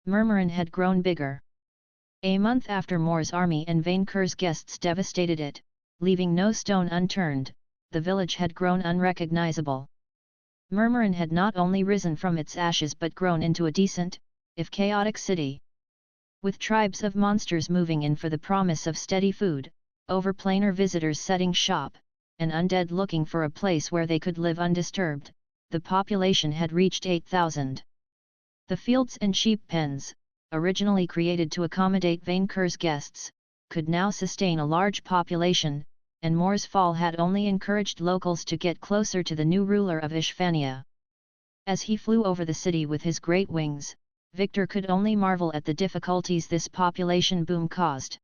Murmurin had grown bigger. A month after Moore's army and Vainqueur's guests devastated it, leaving no stone unturned, the village had grown unrecognizable. Murmurin had not only risen from its ashes but grown into a decent, if chaotic city. With tribes of monsters moving in for the promise of steady food, overplanar visitors setting shop, and undead looking for a place where they could live undisturbed, the population had reached 8,000. The fields and sheep pens, originally created to accommodate Vainqueur's guests, could now sustain a large population, and Moore's fall had only encouraged locals to get closer to the new ruler of Ishvania. As he flew over the city with his great wings, Victor could only marvel at the difficulties this population boom caused.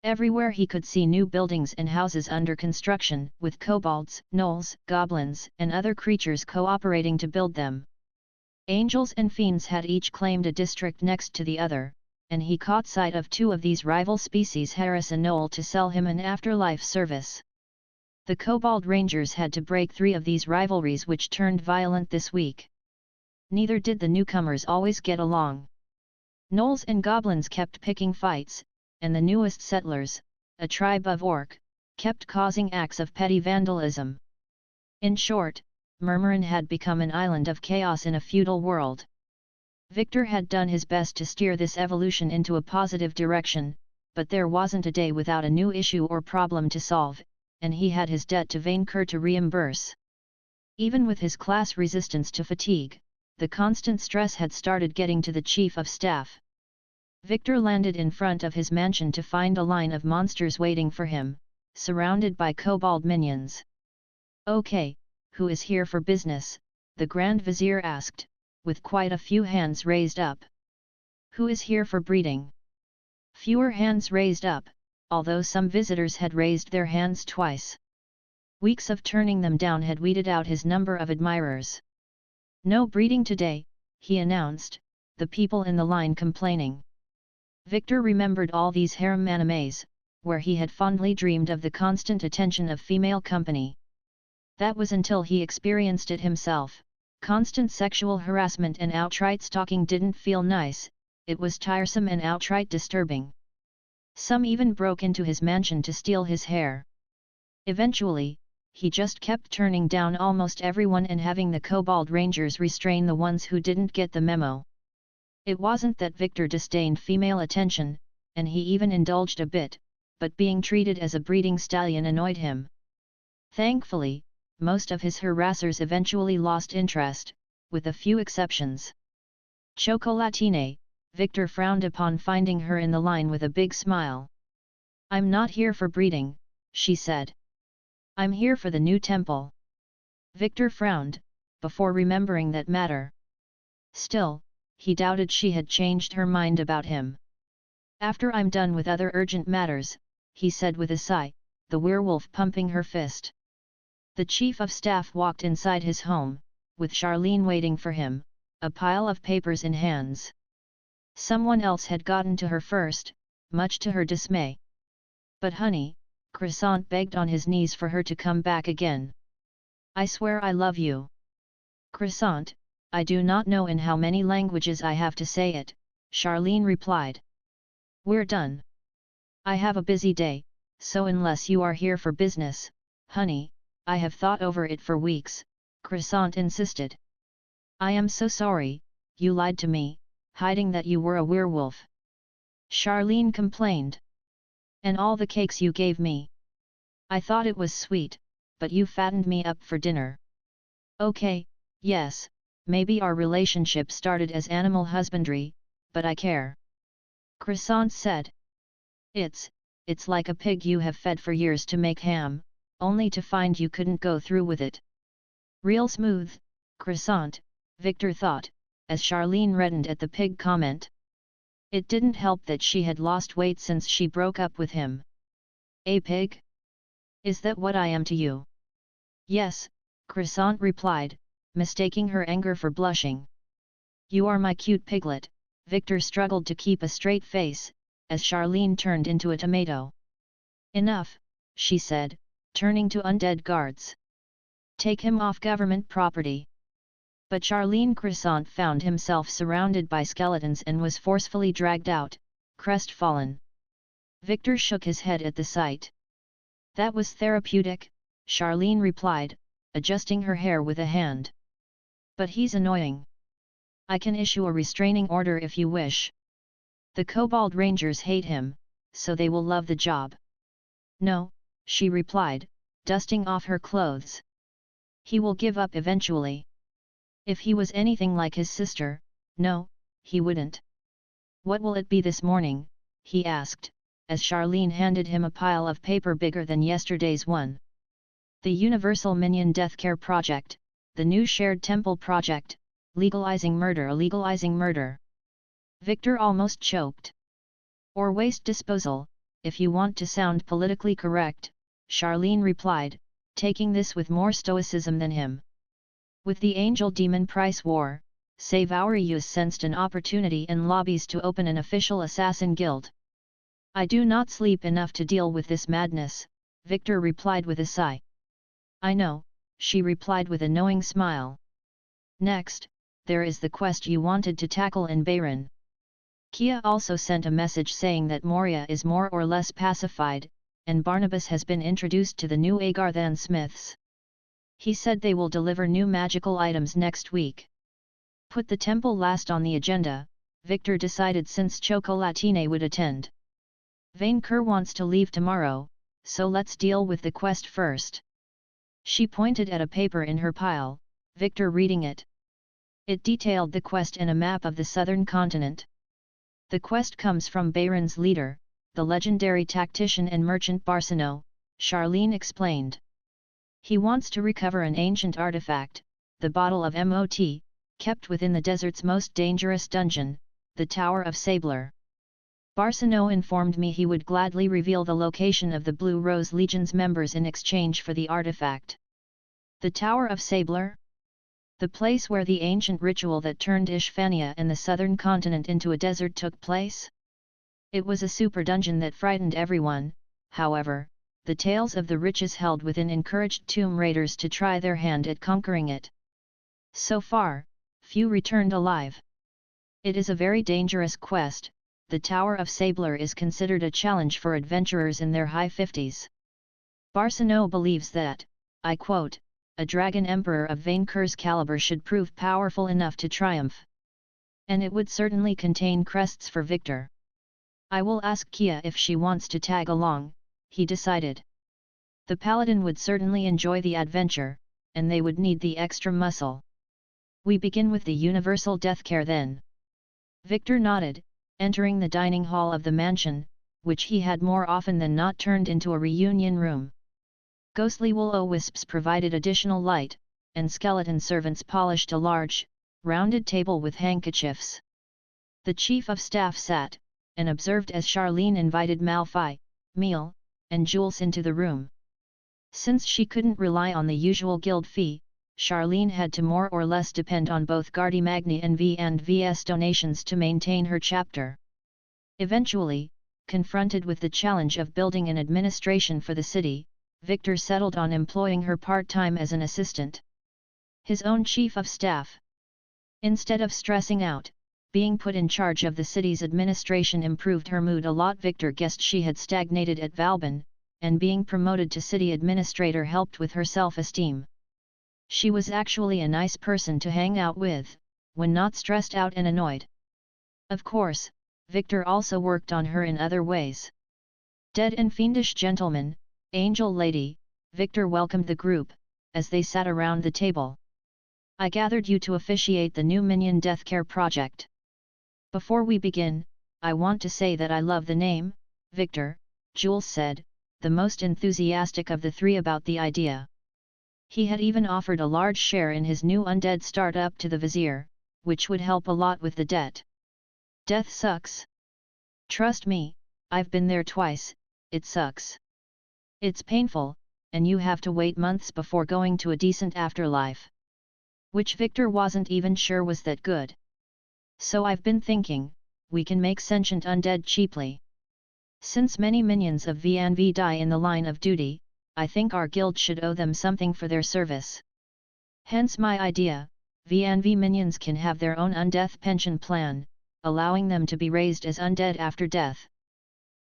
Everywhere he could see new buildings and houses under construction, with kobolds, gnolls, goblins, and other creatures cooperating to build them. Angels and fiends had each claimed a district next to the other, and he caught sight of two of these rival species harass a gnoll to sell him an afterlife service. The Kobold Rangers had to break 3 of these rivalries, which turned violent this week. Neither did the newcomers always get along. Gnolls and goblins kept picking fights, and the newest settlers, a tribe of orc, kept causing acts of petty vandalism. In short, Murmurin had become an island of chaos in a feudal world. Victor had done his best to steer this evolution into a positive direction, but there wasn't a day without a new issue or problem to solve, and he had his debt to Vainqueur to reimburse. Even with his class resistance to fatigue, the constant stress had started getting to the chief of staff. Victor landed in front of his mansion to find a line of monsters waiting for him, surrounded by kobold minions. "Okay, who is here for business?" the Grand Vizier asked, with quite a few hands raised up. "Who is here for breeding?" Fewer hands raised up, although some visitors had raised their hands twice. Weeks of turning them down had weeded out his number of admirers. "No breeding today," he announced, the people in the line complaining. Victor remembered all these harem animes, where he had fondly dreamed of the constant attention of female company. That was until he experienced it himself. Constant sexual harassment and outright stalking didn't feel nice, it was tiresome and outright disturbing. Some even broke into his mansion to steal his hair. Eventually, he just kept turning down almost everyone and having the Kobold Rangers restrain the ones who didn't get the memo. It wasn't that Victor disdained female attention, and he even indulged a bit, but being treated as a breeding stallion annoyed him. Thankfully, most of his harassers eventually lost interest, with a few exceptions. Chocolatine, Victor frowned upon finding her in the line with a big smile. "I'm not here for breeding," she said. "I'm here for the new temple." Victor frowned, before remembering that matter. Still, he doubted she had changed her mind about him. "After I'm done with other urgent matters," he said with a sigh, the werewolf pumping her fist. The chief of staff walked inside his home, with Charlene waiting for him, a pile of papers in hands. Someone else had gotten to her first, much to her dismay. "But honey," Croissant begged on his knees for her to come back again. "I swear I love you." "Croissant, I do not know in how many languages I have to say it," Charlene replied. "We're done. I have a busy day, so unless you are here for business, honey, I have thought over it for weeks," Croissant insisted. "I am so sorry, you lied to me, hiding that you were a werewolf," Charlene complained. "And all the cakes you gave me. I thought it was sweet, but you fattened me up for dinner." "Okay, yes, maybe our relationship started as animal husbandry, but I care," Croissant said. It's like a pig you have fed for years to make ham, only to find you couldn't go through with it." "Real smooth, Croissant," Victor thought, as Charlene reddened at the pig comment. It didn't help that she had lost weight since she broke up with him. "A pig? Is that what I am to you?" "Yes," Croissant replied, mistaking her anger for blushing. "You are my cute piglet," Victor struggled to keep a straight face, as Charlene turned into a tomato. "Enough," she said, turning to undead guards. "Take him off government property." But Charlene Croissant found himself surrounded by skeletons and was forcefully dragged out, crestfallen. Victor shook his head at the sight. That was therapeutic, Charlene replied, adjusting her hair with a hand. But he's annoying. I can issue a restraining order if you wish. The Kobold Rangers hate him, so they will love the job. No, she replied, dusting off her clothes. He will give up eventually. If he was anything like his sister, no, he wouldn't. What will it be this morning? He asked, as Charlene handed him a pile of paper bigger than yesterday's one. The Universal Minion Deathcare Project, the new Shared Temple Project, legalizing murder. Victor almost choked. Or waste disposal, if you want to sound politically correct, Charlene replied, taking this with more stoicism than him. With the Angel-Demon price war, Save Our Youth sensed an opportunity in lobbies to open an official assassin guild. I do not sleep enough to deal with this madness, Victor replied with a sigh. I know, she replied with a knowing smile. Next, there is the quest you wanted to tackle in Bayron. Kia also sent a message saying that Moria is more or less pacified, and Barnabas has been introduced to the new Agarthan Smiths. He said they will deliver new magical items next week. Put the temple last on the agenda, Victor decided since Chocolatine would attend. Vainqueur wants to leave tomorrow, so let's deal with the quest first. She pointed at a paper in her pile, Victor reading it. It detailed the quest and a map of the southern continent. The quest comes from Bayron's leader, the legendary tactician and merchant Barsino, Charlene explained. He wants to recover an ancient artifact, the bottle of MOT, kept within the desert's most dangerous dungeon, the Tower of Sabler. Barsino informed me he would gladly reveal the location of the Blue Rose Legion's members in exchange for the artifact. The Tower of Sabler? The place where the ancient ritual that turned Ishvania and the southern continent into a desert took place? It was a super dungeon that frightened everyone, however. The tales of the riches held within encouraged tomb raiders to try their hand at conquering it. So far, few returned alive. It is a very dangerous quest. The Tower of Sabler is considered a challenge for adventurers in their high 50s. Barsino believes that, I quote, a dragon emperor of Vainqueur's caliber should prove powerful enough to triumph. And it would certainly contain crests for Victor. I will ask Kia if she wants to tag along, he decided. The paladin would certainly enjoy the adventure, and they would need the extra muscle. We begin with the universal deathcare then. Victor nodded, entering the dining hall of the mansion, which he had more often than not turned into a reunion room. Ghostly will-o-wisps provided additional light, and skeleton servants polished a large, rounded table with handkerchiefs. The chief of staff sat, and observed as Charlene invited Malphite, Meal, and Jules into the room. Since she couldn't rely on the usual guild fee, Charlene had to more or less depend on both Gardy Magni and V&V's donations to maintain her chapter. Eventually, confronted with the challenge of building an administration for the city, Victor settled on employing her part-time as an assistant. His own chief of staff. Instead of stressing out, being put in charge of the city's administration improved her mood a lot. Victor guessed she had stagnated at Valbon, and being promoted to city administrator helped with her self-esteem. She was actually a nice person to hang out with, when not stressed out and annoyed. Of course, Victor also worked on her in other ways. Dead and fiendish gentleman, angel lady, Victor welcomed the group, as they sat around the table. I gathered you to officiate the new Minion Deathcare project. Before we begin, I want to say that I love the name, Victor, Jules said, the most enthusiastic of the three about the idea. He had even offered a large share in his new undead startup to the Vizier, which would help a lot with the debt. Death sucks. Trust me, I've been there twice, it sucks. It's painful, and you have to wait months before going to a decent afterlife. Which Victor wasn't even sure was that good. So I've been thinking, we can make sentient undead cheaply. Since many minions of V&V die in the line of duty, I think our guild should owe them something for their service. Hence my idea, VNV minions can have their own undeath pension plan, allowing them to be raised as undead after death.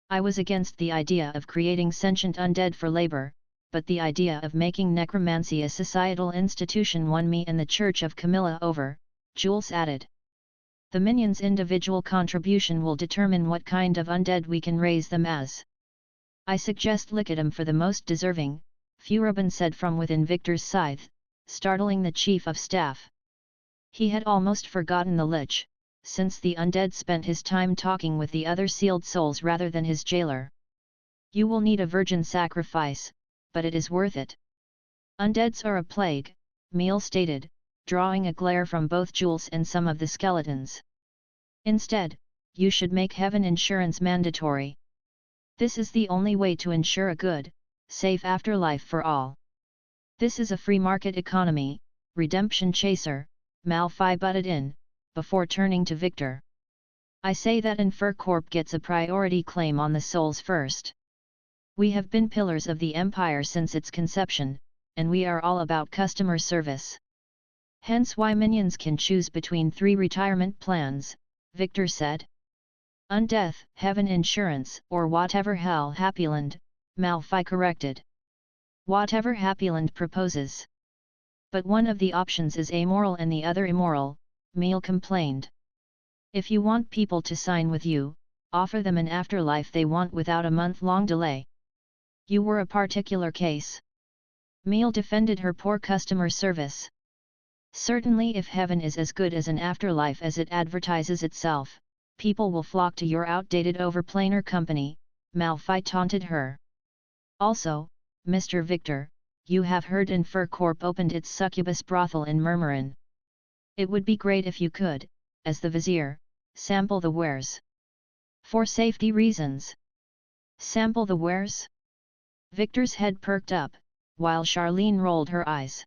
I was against the idea of creating sentient undead for labor, but the idea of making necromancy a societal institution won me and the Church of Camilla over, Jules added. The minions' individual contribution will determine what kind of undead we can raise them as. I suggest Lickitum for the most deserving, Furubin said from within Victor's scythe, startling the chief of staff. He had almost forgotten the lich, since the undead spent his time talking with the other sealed souls rather than his jailer. You will need a virgin sacrifice, but it is worth it. Undeads are a plague, Meal stated, drawing a glare from both Jules and some of the skeletons. Instead, you should make heaven insurance mandatory. This is the only way to ensure a good, safe afterlife for all. This is a free market economy, redemption chaser, Malphite butted in, before turning to Victor. I say that Infer Corp gets a priority claim on the souls first. We have been pillars of the Empire since its conception, and we are all about customer service. Hence why minions can choose between 3 retirement plans, Victor said. Undeath, heaven insurance, or whatever hell Happyland, Malphite corrected. Whatever Happyland proposes. But one of the options is amoral and the other immoral, Meal complained. If you want people to sign with you, offer them an afterlife they want without a month-long delay. You were a particular case. Meal defended her poor customer service. Certainly if heaven is as good as an afterlife as it advertises itself, people will flock to your outdated overplaner company, Malphite taunted her. Also, Mr. Victor, you have heard Infer Corp opened its succubus brothel in Murmurin. It would be great if you could, as the vizier, sample the wares. For safety reasons. Sample the wares? Victor's head perked up, while Charlene rolled her eyes.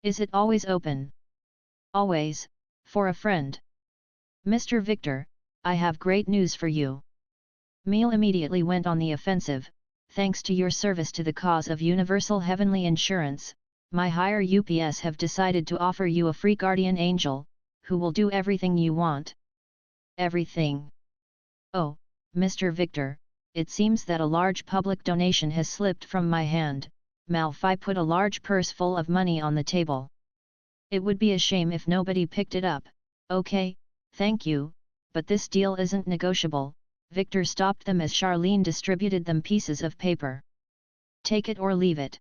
Is it always open? Always, for a friend. Mr. Victor, I have great news for you. Meal immediately went on the offensive. Thanks to your service to the cause of universal heavenly insurance, my higher UPS have decided to offer you a free guardian angel, who will do everything you want. Everything. Oh, Mr. Victor, it seems that a large public donation has slipped from my hand. Malphite put a large purse full of money on the table. It would be a shame if nobody picked it up. Okay, thank you, but this deal isn't negotiable. Victor stopped them as Charlene distributed them pieces of paper. Take it or leave it.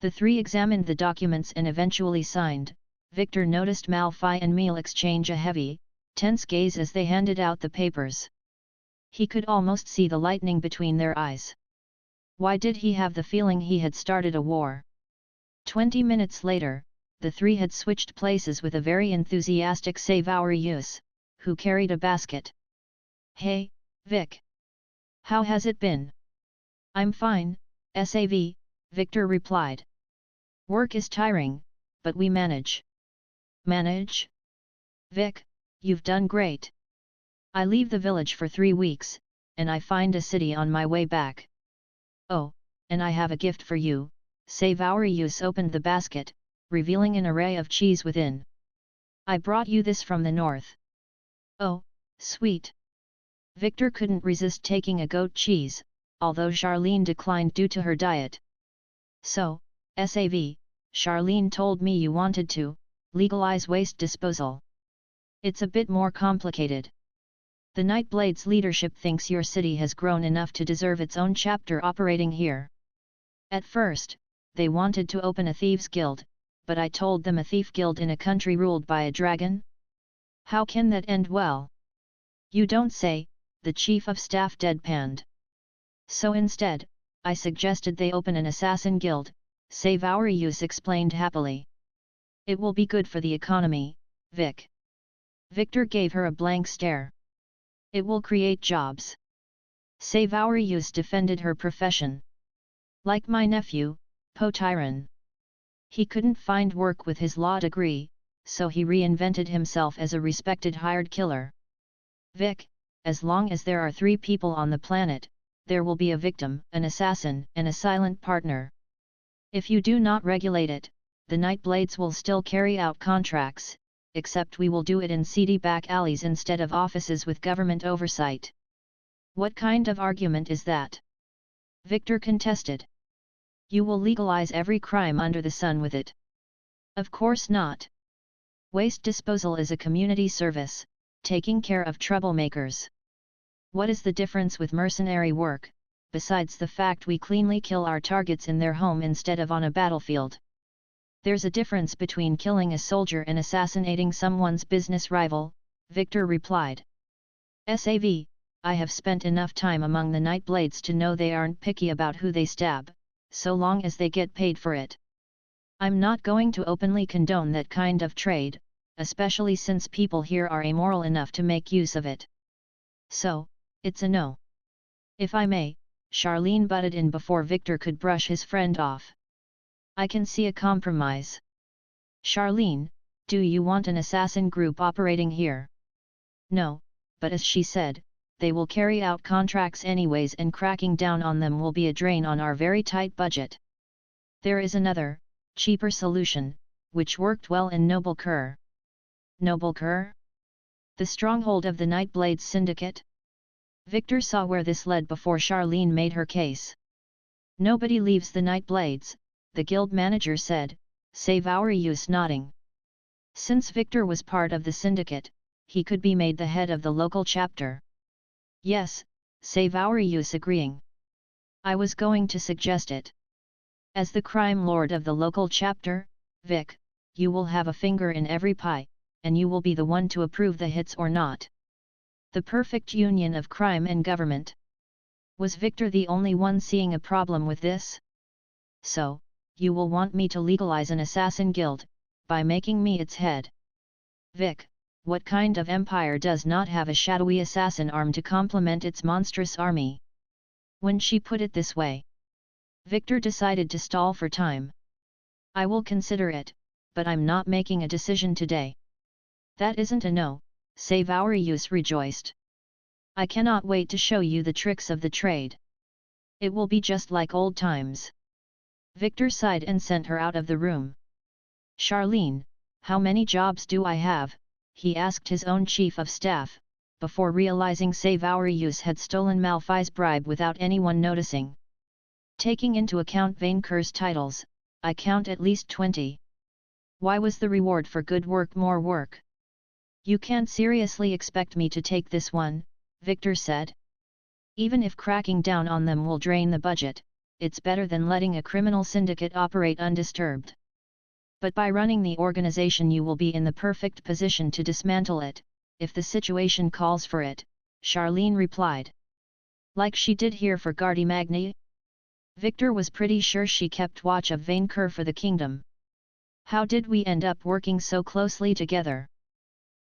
The 3 examined the documents and eventually signed. Victor noticed Malphite and Meal exchange a heavy, tense gaze as they handed out the papers. He could almost see the lightning between their eyes. Why did he have the feeling he had started a war? 20 minutes later, the 3 had switched places with a very enthusiastic Save-Our-Use, who carried a basket. Hey, Vic. How has it been? I'm fine, SAV, Victor replied. Work is tiring, but we manage. Manage? Vic, you've done great. I leave the village for 3 weeks, and I find a city on my way back. Oh, and I have a gift for you. Save-Our-Use opened the basket, revealing an array of cheese within. I brought you this from the north. Oh, sweet. Victor couldn't resist taking a goat cheese, although Charlene declined due to her diet. So, SAV, Charlene told me you wanted to legalize waste disposal. It's a bit more complicated. The Nightblade's leadership thinks your city has grown enough to deserve its own chapter operating here. At first, they wanted to open a thieves' guild, but I told them a thief guild in a country ruled by a dragon? How can that end well? You don't say, the chief of staff deadpanned. So instead, I suggested they open an assassin guild, Save-Our-Use explained happily. It will be good for the economy, Vic. Victor gave her a blank stare. It will create jobs. Save-Our-Use defended her profession. Like my nephew, Potyron. He couldn't find work with his law degree, so he reinvented himself as a respected hired killer. Vic, as long as there are 3 people on the planet, there will be a victim, an assassin, and a silent partner. If you do not regulate it, the Nightblades will still carry out contracts, except we will do it in seedy back alleys instead of offices with government oversight. What kind of argument is that? Victor contested. You will legalize every crime under the sun with it. Of course not. Waste disposal is a community service, taking care of troublemakers. What is the difference with mercenary work, besides the fact we cleanly kill our targets in their home instead of on a battlefield? There's a difference between killing a soldier and assassinating someone's business rival, Victor replied. Sav, I have spent enough time among the Nightblades to know they aren't picky about who they stab, so long as they get paid for it. I'm not going to openly condone that kind of trade, especially since people here are immoral enough to make use of it. So, it's a no. If I may, Charlene butted in before Victor could brush his friend off. I can see a compromise. Charlene, do you want an assassin group operating here? No, but as she said, they will carry out contracts anyways and cracking down on them will be a drain on our very tight budget. There is another, cheaper solution, which worked well in Noble-Cur. Noble-Cur? The stronghold of the Nightblades Syndicate? Victor saw where this led before Charlene made her case. Nobody leaves the Nightblades, the guild manager said, save Aurius nodding. Since Victor was part of the syndicate, he could be made the head of the local chapter. Yes, save Aurius agreeing. I was going to suggest it. As the crime lord of the local chapter, Vic, you will have a finger in every pie, and you will be the one to approve the hits or not. The perfect union of crime and government. Was Victor the only one seeing a problem with this? So, you will want me to legalize an assassin guild, by making me its head. Vic, what kind of empire does not have a shadowy assassin arm to complement its monstrous army? When she put it this way, Victor decided to stall for time. I will consider it, but I'm not making a decision today. That isn't a no, save Aurius rejoiced. I cannot wait to show you the tricks of the trade. It will be just like old times. Victor sighed and sent her out of the room. Charlene, how many jobs do I have? He asked his own chief of staff, before realizing save Aurius had stolen Malphai's bribe without anyone noticing. Taking into account Vainqueur's titles, I count at least 20. Why was the reward for good work more work? You can't seriously expect me to take this one, Victor said. Even if cracking down on them will drain the budget, it's better than letting a criminal syndicate operate undisturbed. But by running the organization you will be in the perfect position to dismantle it, if the situation calls for it, Charlene replied. Like she did here for Gardy Magni? Victor was pretty sure she kept watch of Vainqueur for the kingdom. How did we end up working so closely together?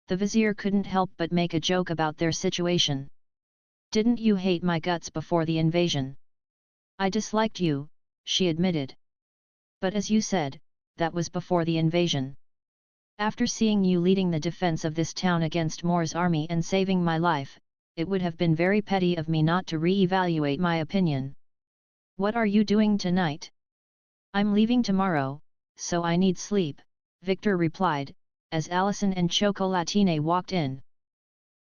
The vizier couldn't help but make a joke about their situation. Didn't you hate my guts before the invasion? I disliked you, she admitted. But as you said, that was before the invasion. After seeing you leading the defense of this town against Moore's army and saving my life, it would have been very petty of me not to re-evaluate my opinion. What are you doing tonight? I'm leaving tomorrow, so I need sleep, Victor replied, as Allison and Chocolatine walked in.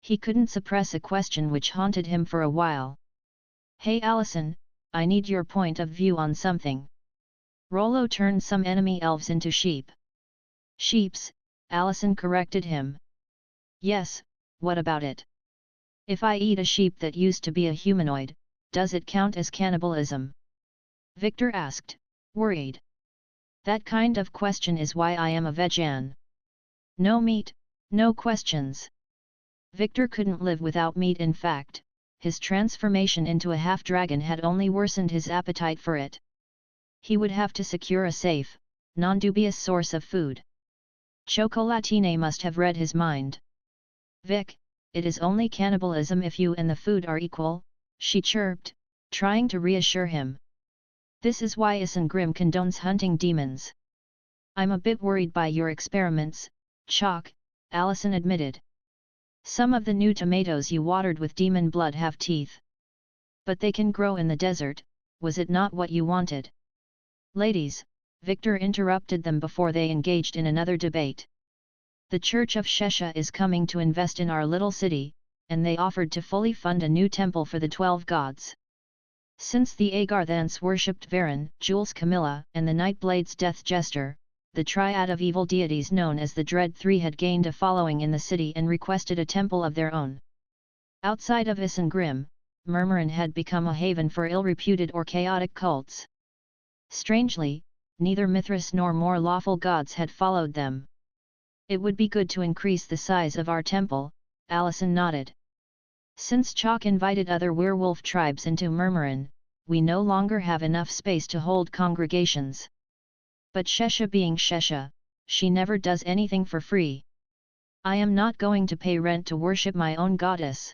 He couldn't suppress a question which haunted him for a while. Hey Allison, I need your point of view on something. Rollo turned some enemy elves into sheep. Sheeps, Allison corrected him. Yes, what about it? If I eat a sheep that used to be a humanoid, does it count as cannibalism? Victor asked, worried. That kind of question is why I am a vegan. No meat, no questions. Victor couldn't live without meat. In fact, his transformation into a half-dragon had only worsened his appetite for it. He would have to secure a safe, non-dubious source of food. Chocolatine must have read his mind. Vic, it is only cannibalism if you and the food are equal, she chirped, trying to reassure him. This is why Isengrim condones hunting demons. I'm a bit worried by your experiments, Choc, Allison admitted. Some of the new tomatoes you watered with demon blood have teeth. But they can grow in the desert, was it not what you wanted? Ladies, Victor interrupted them before they engaged in another debate. The Church of Shesha is coming to invest in our little city, and they offered to fully fund a new temple for the 12 gods. Since the Agarthans worshipped Varen, Jules Camilla, and the Nightblade's Death Jester, the triad of evil deities known as the Dread Three had gained a following in the city and requested a temple of their own. Outside of Isengrim, Murmurin had become a haven for ill-reputed or chaotic cults. Strangely, neither Mithras nor more lawful gods had followed them. It would be good to increase the size of our temple, Allison nodded. Since Chalk invited other werewolf tribes into Murmurin, we no longer have enough space to hold congregations. But Shesha being Shesha, she never does anything for free. I am not going to pay rent to worship my own goddess.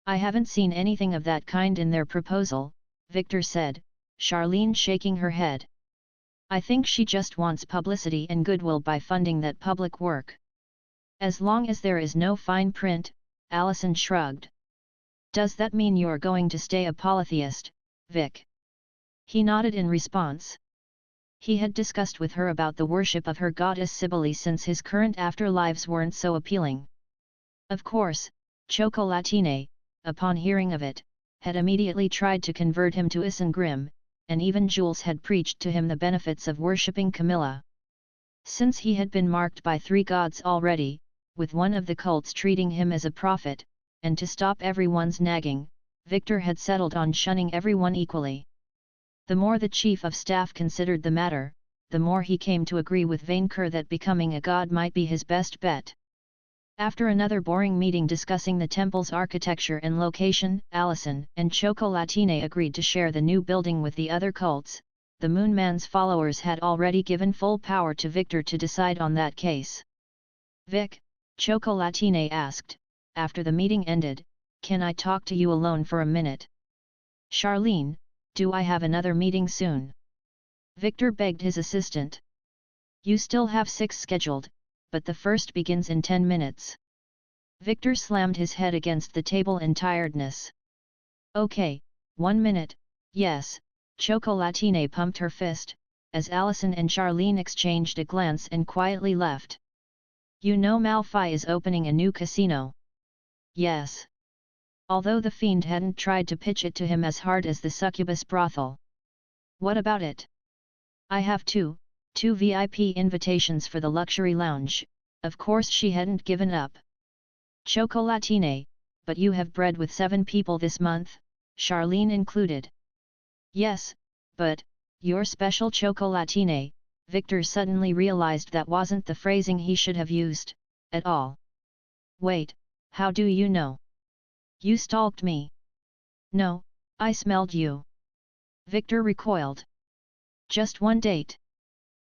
I haven't seen anything of that kind in their proposal, Victor said, Charlene shaking her head. I think she just wants publicity and goodwill by funding that public work. As long as there is no fine print, Allison shrugged. Does that mean you're going to stay a polytheist, Vic? He nodded in response. He had discussed with her about the worship of her goddess Cybele since his current afterlives weren't so appealing. Of course, Chocolatine, upon hearing of it, had immediately tried to convert him to Isengrim, and even Jules had preached to him the benefits of worshipping Camilla. Since he had been marked by 3 gods already, with one of the cults treating him as a prophet, and to stop everyone's nagging, Victor had settled on shunning everyone equally. The more the chief of staff considered the matter, the more he came to agree with Vainqueur that becoming a god might be his best bet. After another boring meeting discussing the temple's architecture and location, Allison and Chocolatine agreed to share the new building with the other cults. The Moonman's followers had already given full power to Victor to decide on that case. Vic, Chocolatine asked, after the meeting ended, can I talk to you alone for a minute? Charlene, do I have another meeting soon? Victor begged his assistant. You still have 6 scheduled, but the first begins in 10 minutes. Victor slammed his head against the table in tiredness. Okay, 1 minute, yes, Chocolatine pumped her fist, as Allison and Charlene exchanged a glance and quietly left. You know Malphite is opening a new casino. Yes. Although the fiend hadn't tried to pitch it to him as hard as the succubus brothel. What about it? I have two VIP invitations for the luxury lounge. Of course she hadn't given up. Chocolatine, but you have bred with 7 people this month, Charlene included. Yes, but, you're special Chocolatine, Victor suddenly realized that wasn't the phrasing he should have used, at all. Wait, how do you know? You stalked me. No, I smelled you. Victor recoiled. Just 1 date.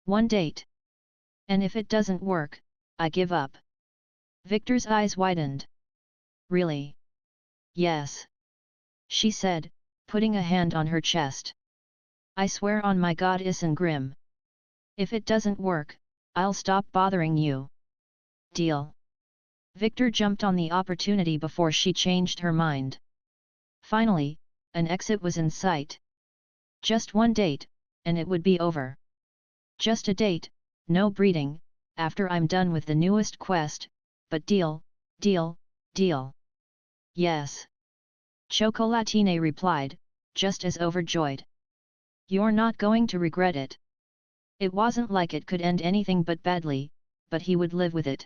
1 date. And if it doesn't work, I give up. Victor's eyes widened. Really? Yes. She said, putting a hand on her chest. I swear on my god Isengrim. If it doesn't work, I'll stop bothering you. Deal. Victor jumped on the opportunity before she changed her mind. Finally, an exit was in sight. Just 1 date, and it would be over. Just a date, no breeding, after I'm done with the newest quest, but deal, deal, deal. Yes. Chocolatine replied, just as overjoyed. You're not going to regret it. It wasn't like it could end anything but badly, but he would live with it.